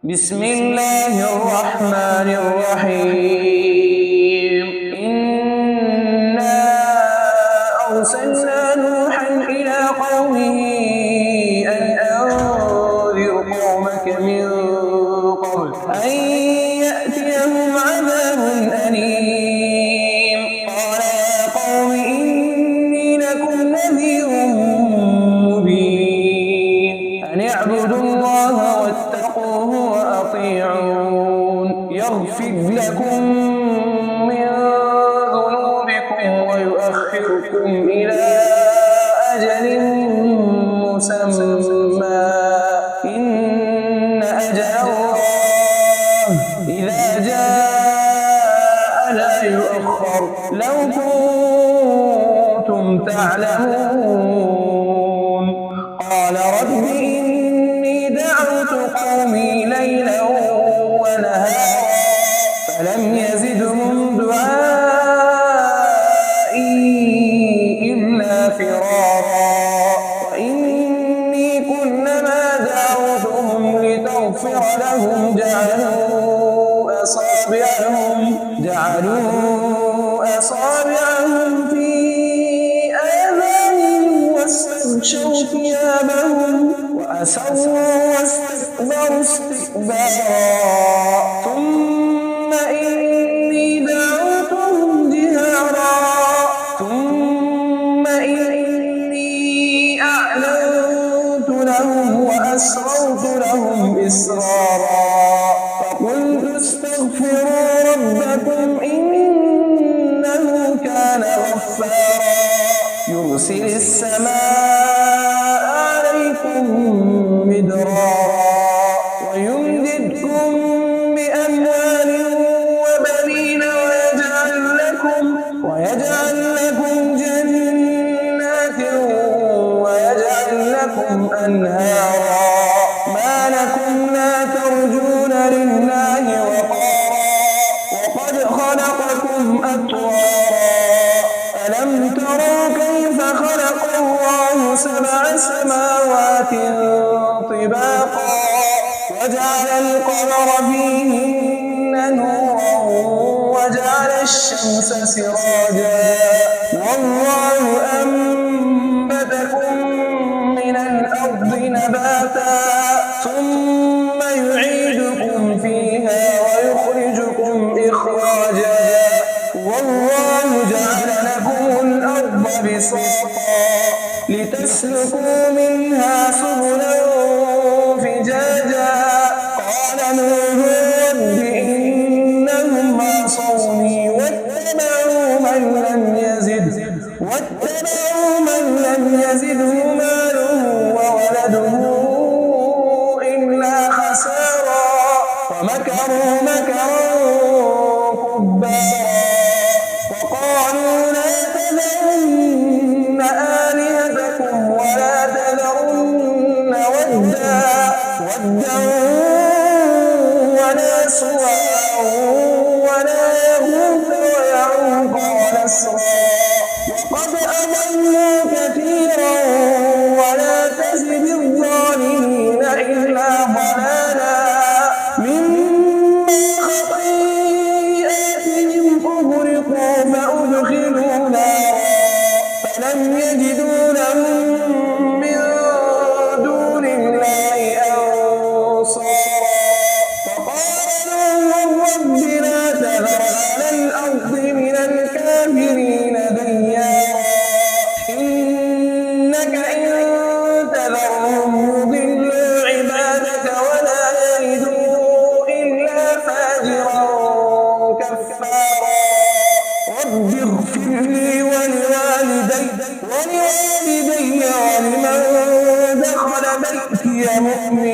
بسم الله الرحمن الرحيم إنا أرسلنا نوحا إلى قومه أن أنذر قومك من قبل أن يأتيهم عذاب أليم قال يا قوم إني لكم نذير مبين أن اعبدوا الله واتقوه وأطيعون يغفر لكم من ذنوبكم ويؤخركم إلى أجل مسمى إن أجل الله إذا جاء لا يؤخر لو كنتم تعلمون قال رب إني دعوت قومي ليلا ونهارا فلم يزدهم دعائي إلا فرارا وإني كلما دعوتهم لتغفر لهم جعلوا أصابعهم في آذانهم واستغشوا ثيابهم وأسروا واستكبروا استكبارا ثم إني دعوتهم جهارا ثم إني أعلنت لهم وأسررت لهم إسرارا فقلت استغفروا ربكم إنه كان غفارا يرسل السماء عليكم مدرارا ويمددكم بأموال وبنين ويجعل لكم جنات ويجعل لكم أنهارا ما لكم لا ترجون لله وقارا وقد خلقكم أطوارا ألم تروا كيف خلق الله سبع سماوات طباقا وجعل القمر فيهن نورا وجعل الشمس سراجا والله أنبتكم من الأرض نباتا ثم يعيدكم فيها ويخرجكم إخراجا والله جعل لكم الأرض بساطا لتسلكوا منها سبلا فجاجا قال نوح رب إنهم عصوني واتبعوا من لم يزده ماله وولده إلا خسارا ومكروا مكرا كبارا وقالوا لا تذرن آلهتكم ولا تذرن ودا ولا سواعا ولا يغوث ويعوق ونسرا وقد أضلوا كثيرا ولا تزد الظالمين إلا ضلالا مما خطيئاتهم أغرقوا فأدخلوا نارا فلم يجدوا لهم من دون الله أنصارا وقالوا رب لا تذر على الأرض من الكافرين ديارا إنك إن تذرهم يضلوا عبادك ولا يلدوا إلا فاجرا كفارا رب اغفر لي ولوالدي ولمن دخل بيتي مؤمنا